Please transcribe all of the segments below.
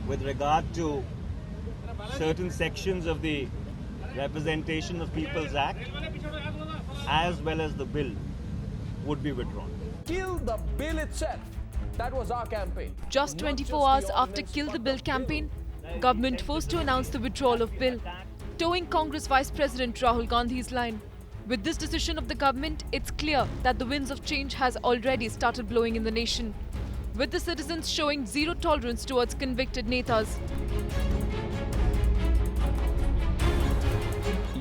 with regard to certain sections of the Representation of People's Act as well as the bill would be withdrawn. Kill the bill itself. That was our campaign. Just 24 hours after Kill the Bill campaign, government forced to announce the withdrawal of bill, towing Congress Vice President Rahul Gandhi's line. With this decision of the government, it's clear that the winds of change has already started blowing in the nation, with the citizens showing zero tolerance towards convicted netas.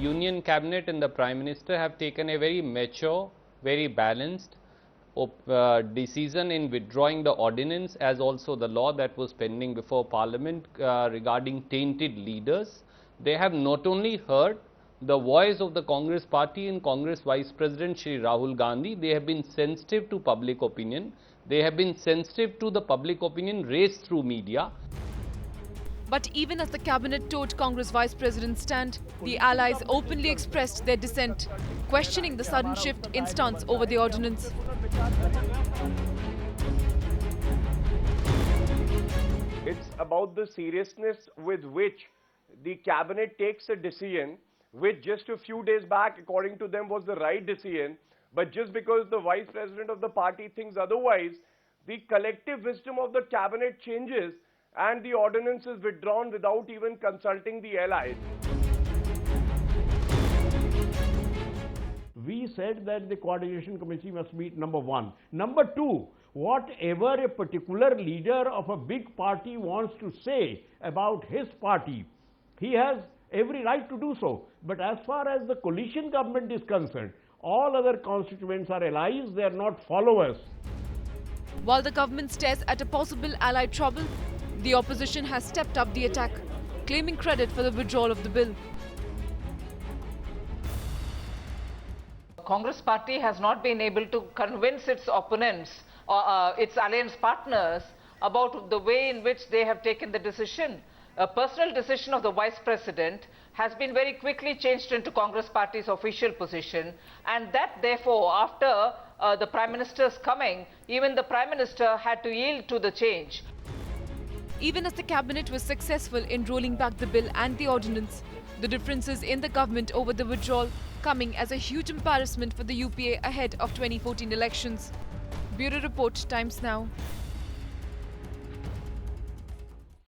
Union Cabinet and the Prime Minister have taken a very mature, very balanced decision in withdrawing the ordinance as also the law that was pending before Parliament regarding tainted leaders. They have not only heard the voice of the Congress party and Congress Vice President Shri Rahul Gandhi, they have been sensitive to public opinion. They have been sensitive to the public opinion raised through media. But even as the cabinet towed Congress Vice President's stand, the allies openly expressed their dissent, questioning the sudden shift in stance over the ordinance. It's about the seriousness with which the cabinet takes a decision, which just a few days back, according to them, was the right decision. But just because the vice president of the party thinks otherwise, the collective wisdom of the cabinet changes and the ordinance is withdrawn without even consulting the allies. We said that the coordination committee must meet, number one. Number two, whatever a particular leader of a big party wants to say about his party, he has every right to do so. But as far as the coalition government is concerned, all other constituents are allies, they are not followers. While the government stares at a possible allied trouble, the opposition has stepped up the attack, claiming credit for the withdrawal of the bill. Congress party has not been able to convince its opponents or its alliance partners about the way in which they have taken the decision. A personal decision of the Vice President has been very quickly changed into Congress party's official position, and that therefore after the Prime Minister's coming, even the Prime Minister had to yield to the change. Even as the cabinet was successful in rolling back the bill and the ordinance, the differences in the government over the withdrawal coming as a huge embarrassment for the UPA ahead of 2014 elections. Bureau Report, Times Now.